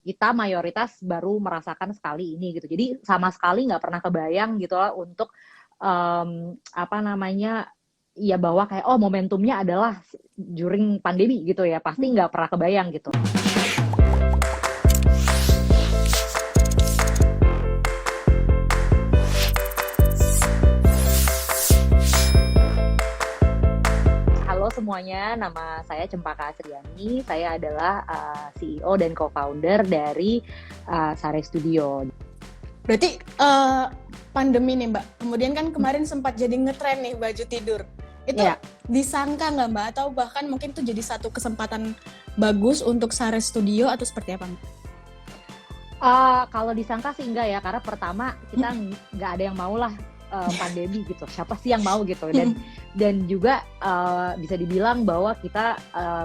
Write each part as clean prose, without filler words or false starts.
kita mayoritas baru merasakan sekali ini gitu. Jadi sama sekali nggak pernah kebayang gitu lah untuk apa namanya ya bahwa kayak oh momentumnya adalah during pandemi gitu ya, pasti nggak pernah kebayang gitu. Halo semuanya, nama saya Cempaka Asriani. Saya adalah CEO dan co-founder dari Sare Studio. Berarti pandemi nih Mbak, kemudian kan kemarin sempat jadi ngetren nih baju tidur. Itu disangka nggak Mbak? Atau bahkan mungkin itu jadi satu kesempatan bagus untuk Sare Studio atau seperti apa Mbak? Kalau disangka sih enggak ya, karena pertama kita nggak ada yang mau lah pandemi gitu. Siapa sih yang mau gitu? Dan juga bisa dibilang bahwa kita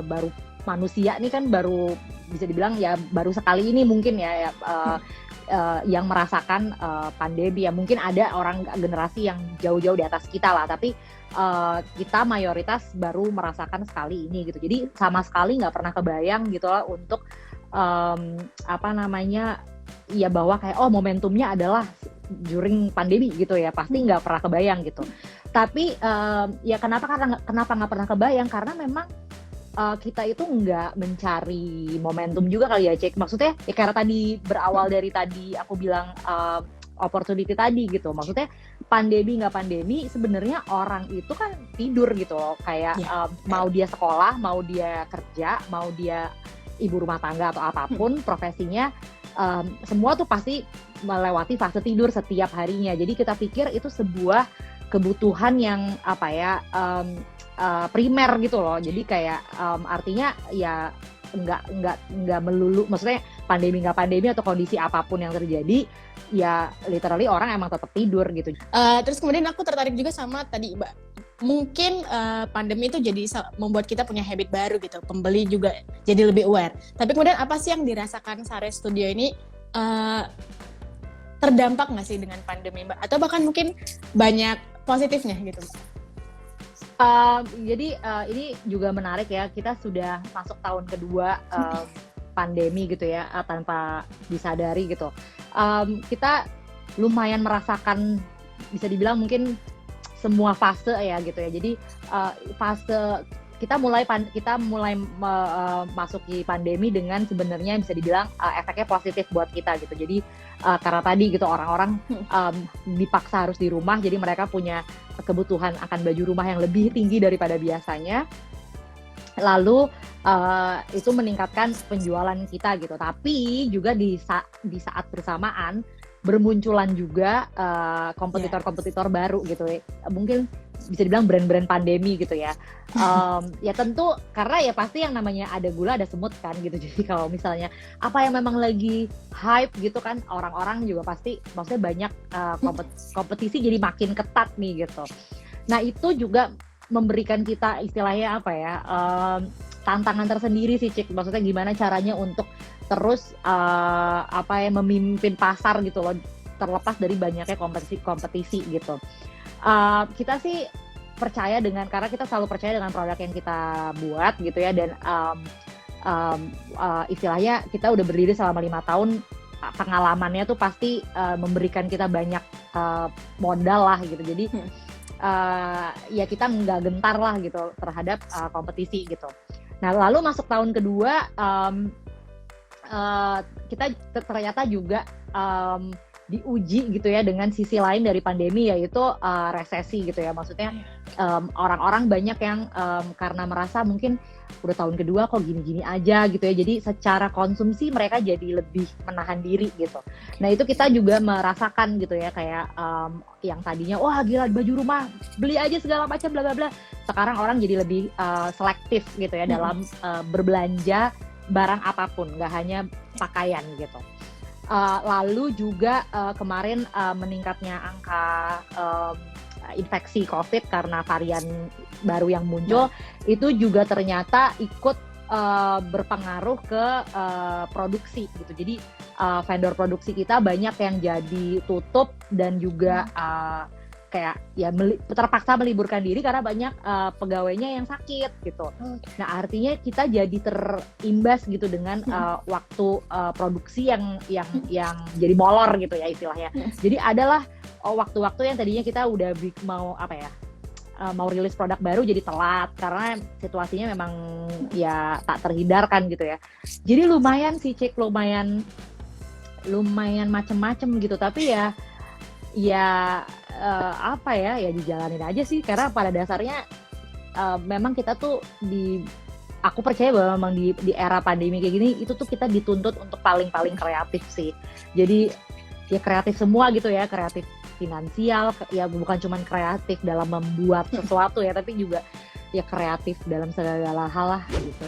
baru manusia nih kan baru bisa dibilang ya baru sekali ini mungkin ya yang merasakan pandemi ya. Mungkin ada orang generasi yang jauh-jauh di atas kita lah, tapi kita mayoritas baru merasakan sekali ini gitu. Jadi sama sekali nggak pernah kebayang gitu lah untuk apa namanya ya bahwa kayak oh momentumnya adalah during pandemi gitu ya, pasti nggak pernah kebayang gitu. Tapi ya kenapa nggak pernah kebayang, karena memang kita itu nggak mencari momentum juga kali ya, Cek. Maksudnya ya karena tadi berawal dari tadi aku bilang opportunity tadi gitu. Maksudnya pandemi nggak pandemi, sebenarnya orang itu kan tidur gitu loh. Kayak mau dia sekolah, mau dia kerja, mau dia ibu rumah tangga atau apapun profesinya, semua tuh pasti melewati fase tidur setiap harinya. Jadi kita pikir itu sebuah kebutuhan yang apa ya primer gitu loh. Jadi kayak artinya ya nggak melulu, maksudnya pandemi nggak pandemi atau kondisi apapun yang terjadi ya literally orang emang tetap tidur gitu. Terus kemudian aku tertarik juga sama tadi Mbak, mungkin pandemi itu jadi membuat kita punya habit baru gitu, pembeli juga jadi lebih aware. Tapi kemudian apa sih yang dirasakan Sare Studio ini, terdampak nggak sih dengan pandemi Mbak? Atau bahkan mungkin banyak positifnya gitu Mbak? Jadi ini juga menarik ya, kita sudah masuk tahun kedua pandemi gitu ya, tanpa disadari gitu. Kita lumayan merasakan, bisa dibilang mungkin semua fase ya gitu ya. Jadi fase kita mulai masuki pandemi dengan sebenarnya bisa dibilang efeknya positif buat kita gitu. Jadi karena tadi gitu orang-orang dipaksa harus di rumah, jadi mereka punya kebutuhan akan baju rumah yang lebih tinggi daripada biasanya. Lalu itu meningkatkan penjualan kita gitu. Tapi juga di saat bersamaan bermunculan juga kompetitor-kompetitor baru gitu ya. Mungkin bisa dibilang brand-brand pandemi gitu ya. Ya tentu karena ya pasti yang namanya ada gula ada semut kan gitu. Jadi kalau misalnya apa yang memang lagi hype gitu kan, orang-orang juga pasti maksudnya banyak kompetisi jadi makin ketat nih gitu. Nah itu juga memberikan kita istilahnya apa ya, tantangan tersendiri sih Cik. Maksudnya gimana caranya untuk terus memimpin pasar gitu loh, terlepas dari banyaknya kompetisi gitu. Kita sih percaya karena kita selalu percaya dengan produk yang kita buat gitu ya, dan istilahnya kita udah berdiri selama 5 tahun, pengalamannya tuh pasti memberikan kita banyak modal lah gitu. Jadi ya kita nggak gentar lah gitu terhadap kompetisi gitu. Nah lalu masuk tahun kedua, kita ternyata juga diuji gitu ya dengan sisi lain dari pandemi, yaitu resesi gitu ya. Maksudnya orang-orang banyak yang karena merasa mungkin udah tahun kedua kok gini-gini aja gitu ya, jadi secara konsumsi mereka jadi lebih menahan diri gitu. Nah itu kita juga merasakan gitu ya, kayak yang tadinya wah gila baju rumah beli aja segala macam bla bla bla, sekarang orang jadi lebih selektif gitu ya dalam berbelanja barang apapun, nggak hanya pakaian gitu. Lalu juga kemarin meningkatnya angka infeksi COVID karena varian baru yang muncul, itu juga ternyata ikut berpengaruh ke produksi gitu. Jadi vendor produksi kita banyak yang jadi tutup, dan juga kayak ya terpaksa meliburkan diri karena banyak pegawainya yang sakit gitu. Nah artinya kita jadi terimbas gitu dengan waktu produksi yang jadi molor gitu ya istilahnya. Jadi adalah waktu-waktu yang tadinya kita udah mau mau rilis produk baru jadi telat karena situasinya memang ya tak terhindarkan gitu ya. Jadi lumayan sih Cik, lumayan macem-macem gitu, tapi ya dijalanin aja sih karena pada dasarnya memang kita tuh aku percaya bahwa memang di era pandemi kayak gini itu tuh kita dituntut untuk paling kreatif sih. Jadi ya kreatif semua gitu ya, kreatif finansial ya, bukan cuman kreatif dalam membuat sesuatu ya, tapi juga ya kreatif dalam segala hal lah gitu.